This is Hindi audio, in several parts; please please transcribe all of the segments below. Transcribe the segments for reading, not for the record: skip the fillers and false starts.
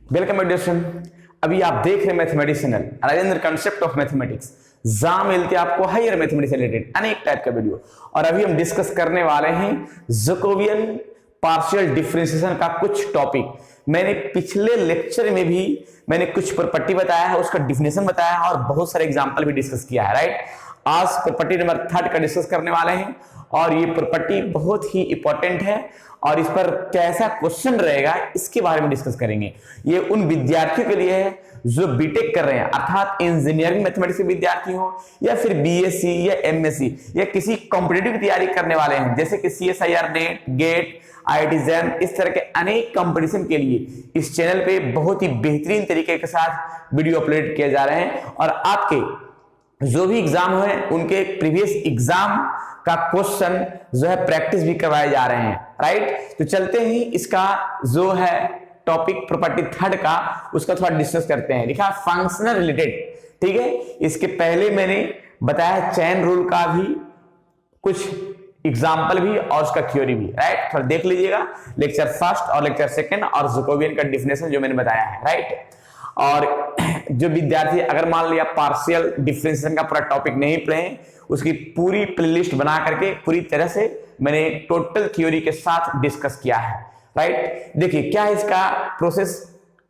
Welcome addition. अभी आप देख रहे हैं मैथमेटिशियनल राजेंद्र कंसेप्ट ऑफ मैथमेटिक्स। जहां मिलते हैं आपको हायर मैथमेटिक्स से रिलेटेड अनेक टाइप का वीडियो। और अभी हम डिस्कस करने वाले हैं जैकोबियन पार्शियल डिफरेंशिएशन का कुछ टॉपिक। मैंने पिछले लेक्चर में भी मैंने कुछ प्रॉपर्टी बताया है, उसका डिफिनेशन बताया है और बहुत सारे एग्जांपल भी डिस्कस किया है। राइट, आज प्रॉपर्टी नंबर 3 का डिस्कस करने वाले हैं और ये प्रॉपर्टी बहुत ही इंपॉर्टेंट है और इस पर कैसा क्वेश्चन रहेगा इसके बारे में डिस्कस करेंगे। ये उन विद्यार्थियों के लिए है जो बीटेक कर रहे हैं, अर्थात इंजीनियरिंग मैथमेटिक्स के विद्यार्थी हो या फिर बीएससी या एमएससी या किसी कॉम्पिटिटिव की तैयारी करने वाले हैं, जैसे कि CSIR NET, GATE, IIT JAM, इस तरह के अनेक कंपटीशन के लिए इस चैनल पे बहुत ही बेहतरीन तरीके के साथ वीडियो अपलोड किए जा रहे हैं और आपके जो भी एग्जाम हुए उनके प्रीवियस एग्जाम का क्वेश्चन जो है प्रैक्टिस भी करवाए जा रहे हैं। राइट, तो चलते ही इसका जो है टॉपिक प्रॉपर्टी 3 का उसका थोड़ा डिस्कस करते हैं। लिखा फंक्शनल रिलेटेड, ठीक है। इसके पहले मैंने बताया चेन रूल का भी कुछ एग्जाम्पल भी और उसका थ्योरी भी। राइट, थोड़ा देख लीजिएगा लेक्चर 1 और लेक्चर 2 और जैकोबियन का डिफिनेशन जो मैंने बताया है। राइट, और जो विद्यार्थी अगर मान लिया पार्शियल डिफरेंशिएशन का पूरा टॉपिक नहीं पढ़े, उसकी पूरी प्लेलिस्ट बना करके पूरी तरह से मैंने टोटल थ्योरी के साथ डिस्कस किया है। राइट, देखिए क्या है इसका प्रोसेस।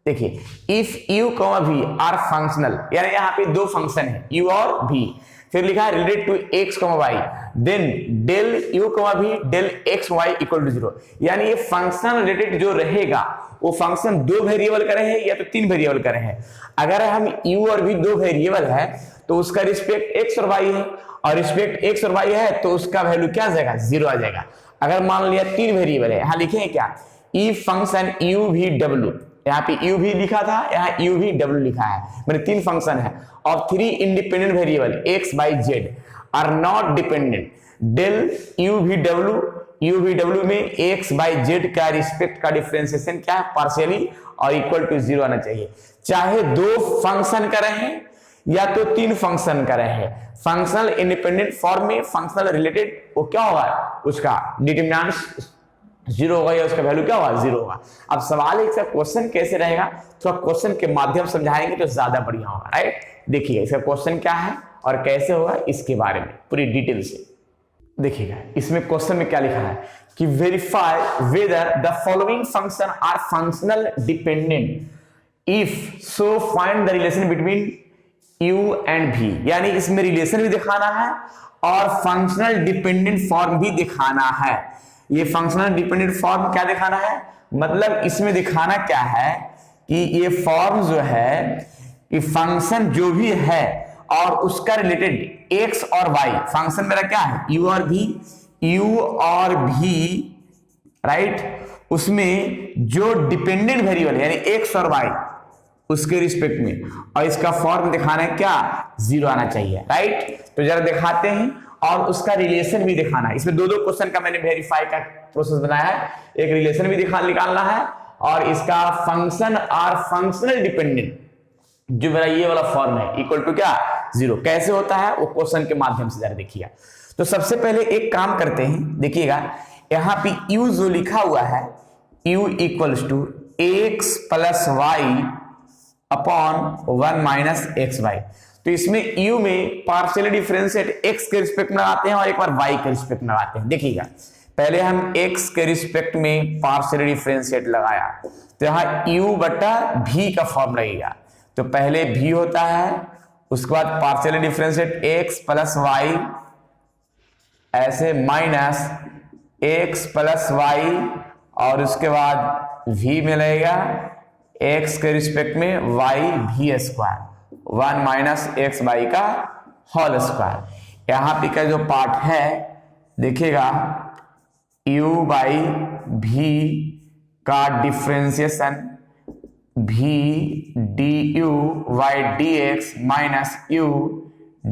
देखिए, if u comma v are functional, यानी यहाँ पे दो फंक्शन है यू और भी, फिर लिखा है related to x comma y, then del u comma v del x y equal to 0। यानी ये फंक्शन रिलेटेड जो रहेगा वो फंक्शन 2 वेरिएबल का रहे या तो 3 वेरिएबल का रहे। अगर हम u और v 2 वेरिएबल है तो उसका रिस्पेक्ट x और y है, और रिस्पेक्ट x और y है तो उसका वैल्यू क्या आ जाएगा, 0 आ जाएगा। अगर मान लिया 3 वेरिएबल है, यहां लिखे हैं क्या, ई फंक्शन u v w, यहाँ पे u v लिखा था, यहाँ u v w लिखा है, मेरे 3 फंक्शन है और 3 independent variable x y z are not dependent. Del u v w में x बाई z का रिस्पेक्ट का डिफरेंशिएशन क्या है, पार्शियली और इक्वल टू 0 आना चाहिए। चाहे 2 फंक्शन का रहे या तो 3 फंक्शन का रहे, फंक्शनल इंडिपेंडेंट फॉर्म में फंक्शनल रिलेटेड वो क्या होगा, उसका डिटरमिनेंट 0 होगा या उसका वैल्यू क्या होगा, 0 होगा। अब सवाल है इसका क्वेश्चन कैसे रहेगा, थोड़ा क्वेश्चन के माध्यम समझाएंगे तो ज्यादा बढ़िया होगा। राइट, देखिए इसका क्वेश्चन क्या है और कैसे होगा इसके बारे में पूरी डिटेल से देखिएगा। इसमें क्वेश्चन में क्या लिखा है कि verify whether the following function are functional dependent if so find the relation between u and v। यानी इसमें रिलेशन भी दिखाना है और फंक्शनल डिपेंडेंट फॉर्म भी दिखाना है। ये फंक्शनल डिपेंडेंट फॉर्म क्या दिखाना है, मतलब इसमें दिखाना क्या है कि ये फॉर्म जो है कि फंक्शन जो भी है और उसका रिलेटेड x और y, फंक्शन मेरा क्या है u और v, राइट, उसमें जो डिपेंडेंट वेरिएबल यानी x और y उसके रिस्पेक्ट में, और इसका फॉर्म दिखाना है क्या, 0 आना चाहिए। राइट, तो जरा दिखाते हैं और उसका रिलेशन भी दिखाना है। इसमें 2 क्वेश्चन का मैंने वेरीफाई का प्रोसेस बनाया है, एक रिलेशन भी निकालना है और इसका फंक्शन और फंक्शनल डिपेंडेंट जो मेरा ये वाला फॉर्म है इक्वल टू क्या, 0 कैसे होता है वो क्वेश्चन के माध्यम से जरा देखिएगा। तो सबसे पहले एक काम करते हैं, देखिएगा यहां पे u जो लिखा हुआ है u equals to x plus y upon 1 minus x y. तो इसमें u में पार्शियल डिफरेंशिएट x के रिस्पेक्ट में लगाते हैं और एक बार y के रिस्पेक्ट में लगाते हैं। देखिएगा पहले हम x के रिस्पेक्ट में पार्शियल डिफरेंशिएट लगाया तो यहां u बटा v का फॉर्म लगेगा। तो पहले v होता है, उसके बाद partial differentiate x plus y ऐसे माइनस x प्लस वाई और उसके बाद v में लगेगा x के रिस्पेक्ट में y v square 1 minus x Y का होल स्क्वायर। यहां पे का जो पार्ट है देखिएगा u बाई v का differentiation v du y dx minus u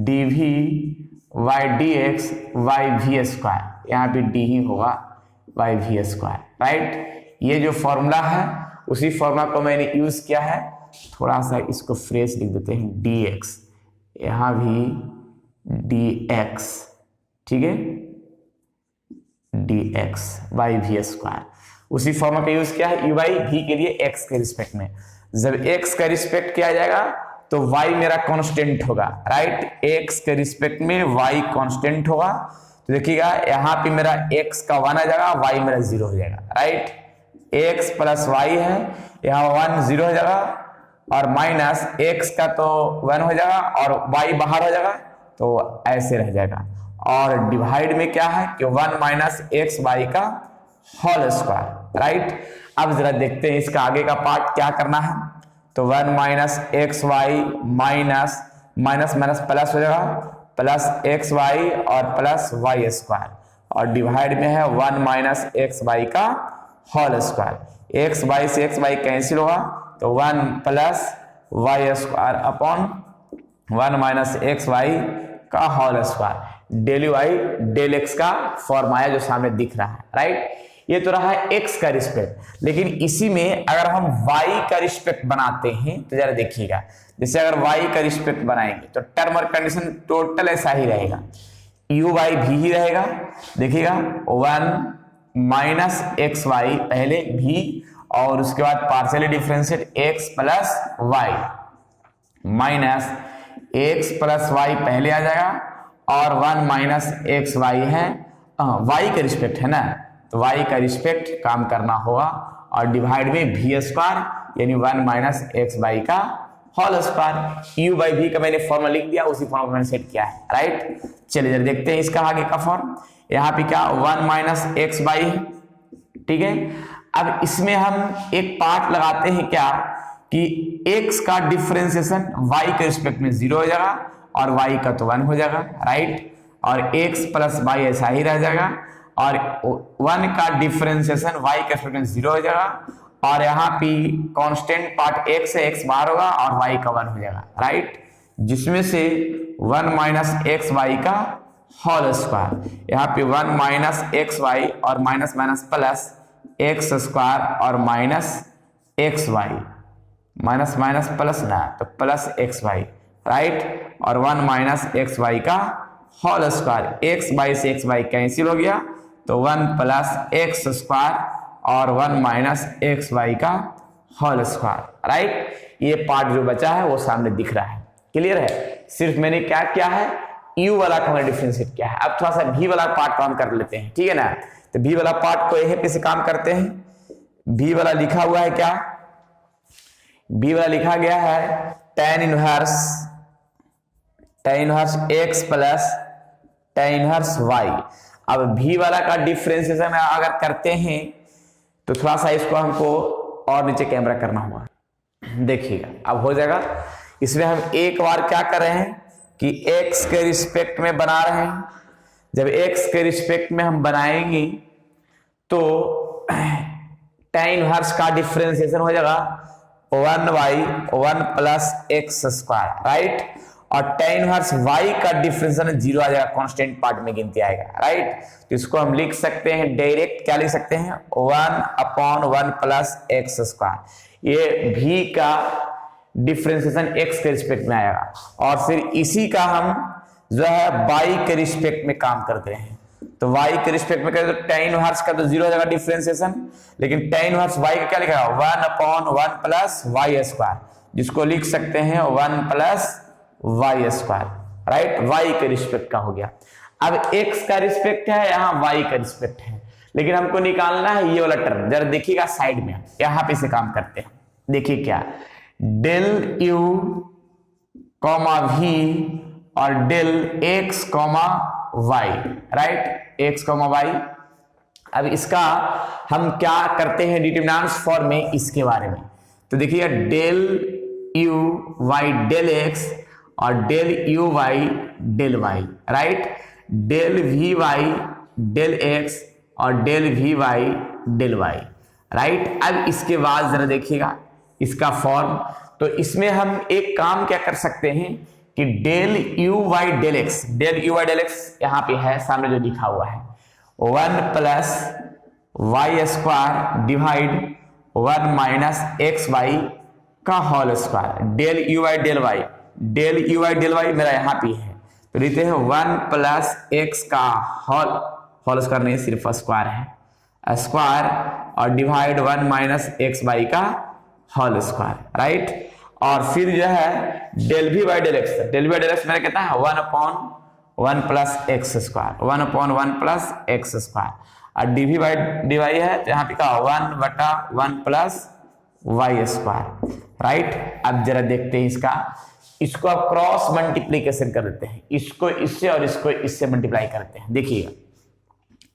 dv y dx y v square, यहाँ पे d ही होगा y v स्क्वायर। राइट, ये जो फॉर्मूला है उसी फॉर्मूला को मैंने यूज किया है, थोड़ा सा इसको फ्रेश लिख देते हैं dx, यहाँ भी dx, ठीक है, dx y v स्क्वायर, उसी फॉर्मूला का यूज किया है u बाई v के लिए x के रिस्पेक्ट में। जब x का रिस्पेक्ट किया जाएगा तो y मेरा कांस्टेंट होगा, राइट। x के रिस्पेक्ट में y कांस्टेंट होगा, तो देखिएगा यहाँ पे मेरा x का 1 आ जाएगा, y मेरा 0 हो जाएगा, राइट। x प्लस y है, यहाँ 1 0 हो जाएगा, और माइनस x का तो 1 हो जाएगा और y बाहर हो जाएगा, तो ऐसे रह जाएगा। और डिवाइड में क्या है कि 1 माइनस एक्स वाई का होल स्क्वायर, राइट। अब जरा देखते हैं इसका आगे का पार्ट क्या करना है। तो 1 minus x y minus minus minus plus हो जाएगा, प्लस एक्स वाई और प्लस वाई स्क्वायर, और डिवाइड में है 1 माइनस एक्स वाई का होल स्क्वायर। एक्स वाई से एक्स वाई कैंसिल होगा, तो 1 plus Y square upon 1 minus x Y का whole square. Del y del x का फॉर्म आया जो सामने दिख रहा है, राइट। ये तो रहा है एक्स का रिस्पेक्ट, लेकिन इसी में अगर हम वाई का रिस्पेक्ट बनाते हैं तो जरा देखिएगा, जैसे अगर वाई का रिस्पेक्ट बनाएंगे तो टर्म और कंडीशन टोटल ऐसा ही रहेगा, यू वाई भी ही रहेगा। देखिएगा 1 माइनस एक्स वाई पहले भी, और उसके बाद partially differentiate x plus y minus x plus y पहले आ जाएगा, और 1 माइनस एक्स वाई है, वाई का रिस्पेक्ट है ना, तो वाई का रिस्पेक्ट काम करना होगा, और डिवाइड में भी स्क्वायर यानी 1 माइनस एक्स वाई का होल स्क्वायर। यू बाई भी का मैंने फॉर्मूला लिख दिया, उसी फॉर्म मैंने सेट किया है, राइट। चलिए जरा देखते हैं इसका आगे का फॉर्म। यहाँ पे क्या 1 माइनस एक्स वाई है, ठीक है। अब इसमें हम एक पार्ट लगाते हैं क्या कि x का डिफरेंशिएशन y के रिस्पेक्ट में 0 हो जाएगा, और y का तो 1 हो जाएगा, राइट। और x प्लस y ऐसा ही रह जाएगा, और 1 का डिफरेंशिएशन y के रिस्पेक्ट में 0 हो जाएगा, और यहाँ पे कांस्टेंट पार्ट x है, x बाहर होगा और y का 1 हो जाएगा, राइट। जिसमें से 1 माइनस एक्स वाई का होल स्क्वायर, यहाँ पे 1 माइनस एक्स वाई और minus minus plus x square और minus x y, minus minus plus ना तो प्लस एक्स वाई, राइट। और 1 माइनस एक्स वाई का होल स्क्वायर, एक्स वाई से एक्स वाई कैंसिल हो गया, तो 1 प्लस एक्स स्क्वायर और 1 माइनस एक्स वाई का होल स्क्वायर, राइट। ये पार्ट जो बचा है वो सामने दिख रहा है, क्लियर है। सिर्फ मैंने क्या किया है, u वाला का मैंने डिफरेंशिएट किया है। अब थोड़ा सा v वाला पार्ट काम कर लेते हैं, ठीक है ना। तो v वाला पार्ट को यहीं पे से काम करते हैं। v वाला लिखा हुआ है क्या, v वाला लिखा गया है tan inverse x plus tan inverse y। अब v वाला का डिफरेंशिएशन अगर करते हैं तो थोड़ा सा इसको हमको और नीचे कैमरा करना होगा, देखिएगा अब हो जाएगा। इसमें हम एक बार क्या कर रहे हैं कि x के रिस्पेक्ट में बना रहे हैं। जब x के रिस्पेक्ट में हम बनाएंगे तो tan इनवर्स का डिफरेंशिएशन हो जाएगा 1/1 प्लस एक्स स्क्वायर, राइट। और tan इनवर्स y का डिफरेंशिएशन 0 आ जाएगा, कांस्टेंट पार्ट में गिनती आएगा, राइट। तो इसको हम लिख सकते हैं डायरेक्ट, क्या लिख सकते हैं 1/1 प्लस एक्स स्क्वायर। ये v का डिफरेंशिएशन x के रिस्पेक्ट में आएगा, और फिर इसी का हम जो है y के रिस्पेक्ट में काम करते हैं। तो y के रिस्पेक्ट में करें तो tan इनवर्स का तो 0 हो जाएगा डिफरेंशिएशन, लेकिन tan इनवर्स y का क्या लिखा 1/1 प्लस वाई स्क्वायर, जिसको लिख सकते हैं 1 plus Y square, right. y के रिस्पेक्ट का हो गया। अब x का रिस्पेक्ट है, यहाँ y का रिस्पेक्ट है, लेकिन हमको निकालना है ये वाला टर्म। जरा देखिएगा साइड में, यहाँ पे से काम करते हैं। देखिए क्या डेल u कॉमा v और del x comma y, right, x comma y। अब इसका हम क्या करते हैं डिटरमिनेंट्स फॉर्म में, इसके बारे में। तो देखिए del u y del x और del u y del y, right. Del v y del x और del v y del y, right. अब इसके बाद जरा देखिएगा इसका फॉर्म। तो इसमें हम एक काम क्या कर सकते हैं कि del u y del x, del u y del x यहाँ पे है सामने जो लिखा हुआ है 1 plus Y square divide 1 minus x Y का whole square. Del u y del y, del u y del y मेरा यहाँ पे है, तो लिखते हैं 1 प्लस एक्स का होल स्क्वायर, नहीं सिर्फ स्क्वायर है, स्क्वायर और डिवाइड 1 माइनस एक्स वाई का होल स्क्वायर, राइट। और फिर जो है del v by del X, del v by del X मेरा कितना है 1/1 plus x square, 1/1 plus x square, और dv बाई dy है तो यहाँ पे का 1/1 प्लस वाई स्क्वायर, राइट। अब जरा देखते हैं इसको आप क्रॉस मल्टीप्लीकेशन कर देते हैं, इसको इससे और इसको इससे मल्टीप्लाई करते हैं। देखिएगा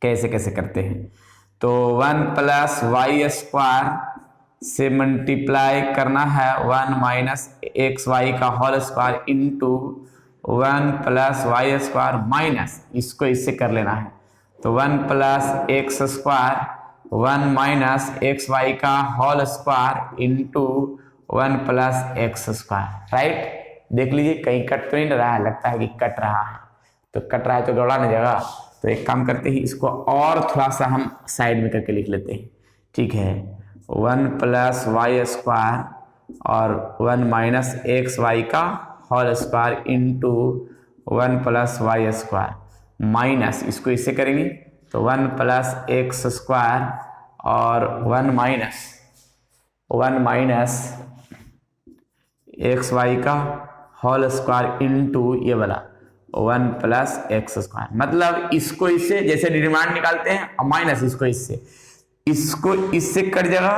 कैसे कैसे करते हैं। तो 1 प्लस वाई स्क्वायर से मल्टीप्लाई करना है 1 माइनस एक्स वाई का whole square into 1 plus Y square minus इसको इससे कर लेना है। तो 1 plus x square 1 minus x Y का whole square into 1 plus x square, right. देख लीजिए कहीं कट तो नहीं रहा है, लगता है कि कट रहा है, तो कट रहा है तो गौड़ा नहीं जाएगा। तो एक काम करते हैं, इसको और थोड़ा सा हम साइड में करके लिख लेते हैं, ठीक है। 1 प्लस वाई स्क्वायर और 1 माइनस एक्स वाई का whole square into 1 plus Y square minus इसको इससे करेंगे तो 1 प्लस एक्स स्क्वायर और 1 माइनस एक्स वाई का होल स्क्वायर इंटू ये वाला 1 प्लस एक्स स्क्वायर। मतलब इसको इससे जैसे डिटरमिनेंट निकालते हैं और माइनस इसको इससे कट जाएगा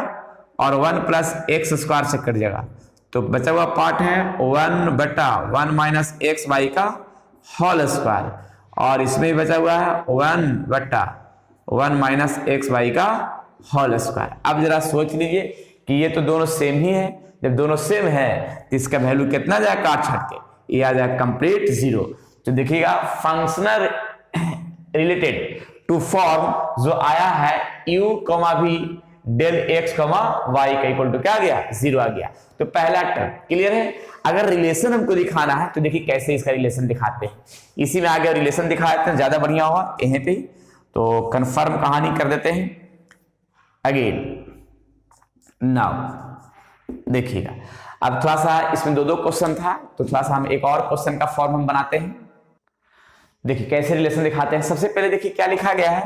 और 1 प्लस एक्स स्क्वायर से कट जाएगा। तो बचा हुआ पार्ट है 1/1 माइनस एक्स वाई का होल स्क्वायर, और इसमें बचा हुआ है 1/1 माइनस एक्स वाई का होल स्क्वायर। अब जरा सोच लीजिए कि ये तो दोनों सेम ही है, जब दोनों सेम है तो इसका वैल्यू कितना जाएगा काट छाट के, ये आ जाएगा कंप्लीट 0। तो देखिएगा फंक्शनल रिलेटेड टू फॉर्म जो आया है u, v del x, y का इक्वल टू क्या आ गया 0 आ गया। तो पहला टर्म क्लियर है। अगर रिलेशन हमको दिखाना है तो देखिए कैसे इसका रिलेशन दिखाते हैं, इसी में आगे रिलेशन दिखा देते हैं, ज्यादा बढ़िया होगा यहीं पे। तो कंफर्म कहानी कर देते हैं अगेन। नाउ देखिएगा अब थोड़ा सा इसमें दो क्वेश्चन था, तो थोड़ा सा हम एक और क्वेश्चन का फॉर्म हम बनाते हैं। देखिए कैसे रिलेशन दिखाते हैं। सबसे पहले देखिए क्या लिखा गया है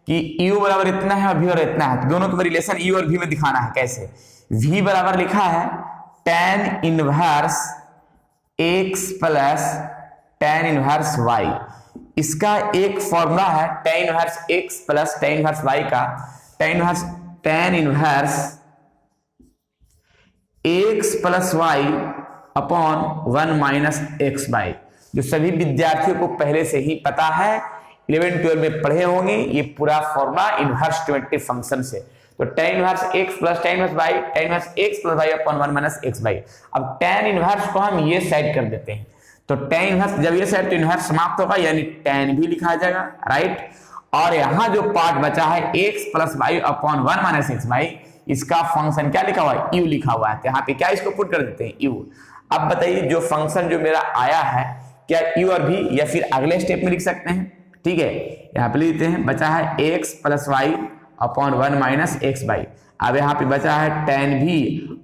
कि u बराबर इतना है और v बराबर इतना है, तो दोनों का रिलेशन u और v में दिखाना है। कैसे, v बराबर लिखा है tan inverse x plus tan inverse y। इसका एक फॉर्मूला है tan inverse x plus tan inverse y का, tan inverse x plus y upon 1 minus x y, जो सभी विद्यार्थियों को पहले से ही पता है, 11-12 में पढ़े होंगे ये पूरा फॉर्मूला इनवर्स ट्रिमेटिव फंक्शन से। तो tan inverse x plus tan inverse y, tan inverse x plus y upon 1 minus x y. अब tan इनवर्स को हम ये साइड कर देते हैं, तो tan इनवर्स जब ये साइड तो इनवर्स समाप्त होगा, यानी tan भी लिखा जाएगा, राइट। और यहाँ जो पार्ट बचा है x plus y upon 1 minus x y, इसका फंक्शन क्या लिखा हुआ है u लिखा हुआ है, तो यहाँ पे क्या इसको पुट कर देते हैं u। अब बताइए जो फंक्शन जो मेरा आया है क्या u और v या फिर अगले स्टेप में लिख सकते हैं, ठीक है। यहाँ पे लिखते हैं बचा है x plus y upon 1 minus x y. अब यहाँ पे बचा है tan v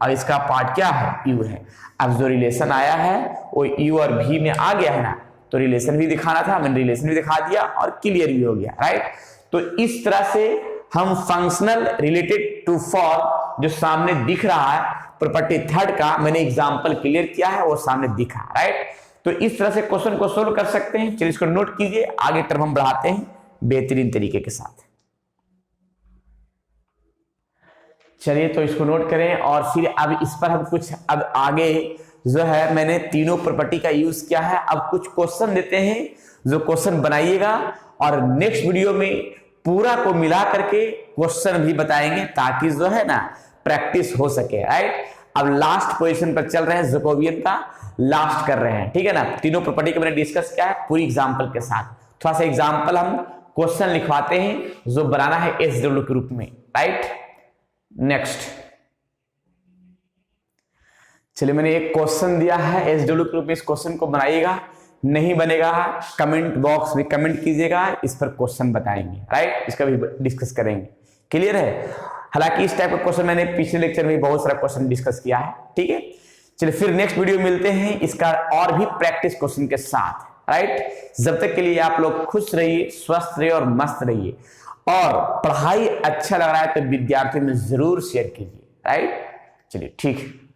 और इसका पार्ट क्या है u है। अब जो रिलेशन आया है वो u और v में आ गया है ना, तो रिलेशन भी दिखाना था, मैंने रिलेशन भी दिखा दिया और क्लियर भी हो गया, राइट। तो इस तरह से हम फंक्शनल रिलेटेड टू फॉर्म जो सामने दिख रहा है प्रॉपर्टी थर्ड का मैंने एग्जांपल क्लियर किया है, वो सामने दिखा, राइट। तो इस तरह से क्वेश्चन को सोल्व कर सकते हैं। चलिए इसको नोट कीजिए, आगे टर्म हम बढ़ाते हैं बेहतरीन तरीके के साथ। चलिए तो इसको नोट करें और फिर अब इस पर हम कुछ अब आगे जो है मैंने तीनों प्रॉपर्टी का यूज किया है। अब कुछ क्वेश्चन देते हैं जो क्वेश्चन बनाइएगा और नेक्स्ट वीडियो में पूरा को मिला करके क्वेश्चन भी बताएंगे ताकि जो है ना प्रैक्टिस हो सके, राइट। अब लास्ट पोजीशन पर चल रहे हैं, जैकोबियन का लास्ट कर रहे हैं, ठीक है ना। तीनों प्रॉपर्टी को मैंने डिस्कस किया है पूरी एग्जांपल के साथ। थोड़ा सा एग्जांपल हम क्वेश्चन लिखवाते हैं जो बनाना है एसडब्ल्यू के रूप में, राइट। नेक्स्ट चलिए मैंने एक क्वेश्चन दिया है एसडब्ल्यू के रूप में, इस क्वेश्चन को बनाइएगा, नहीं बनेगा कमेंट बॉक्स में कमेंट कीजिएगा, इस पर क्वेश्चन बताएंगे, राइट। इसका भी डिस्कस करेंगे, क्लियर है। हालांकि इस टाइप का क्वेश्चन मैंने पिछले लेक्चर में बहुत सारा क्वेश्चन डिस्कस किया है, ठीक है। चलिए फिर नेक्स्ट वीडियो मिलते हैं इसका और भी प्रैक्टिस क्वेश्चन के साथ, राइट। जब तक के लिए आप लोग खुश रहिए, स्वस्थ रहिए और मस्त रहिए, और पढ़ाई अच्छा लग रहा है तो विद्यार्थियों में जरूर शेयर कीजिए, राइट। चलिए ठीक है।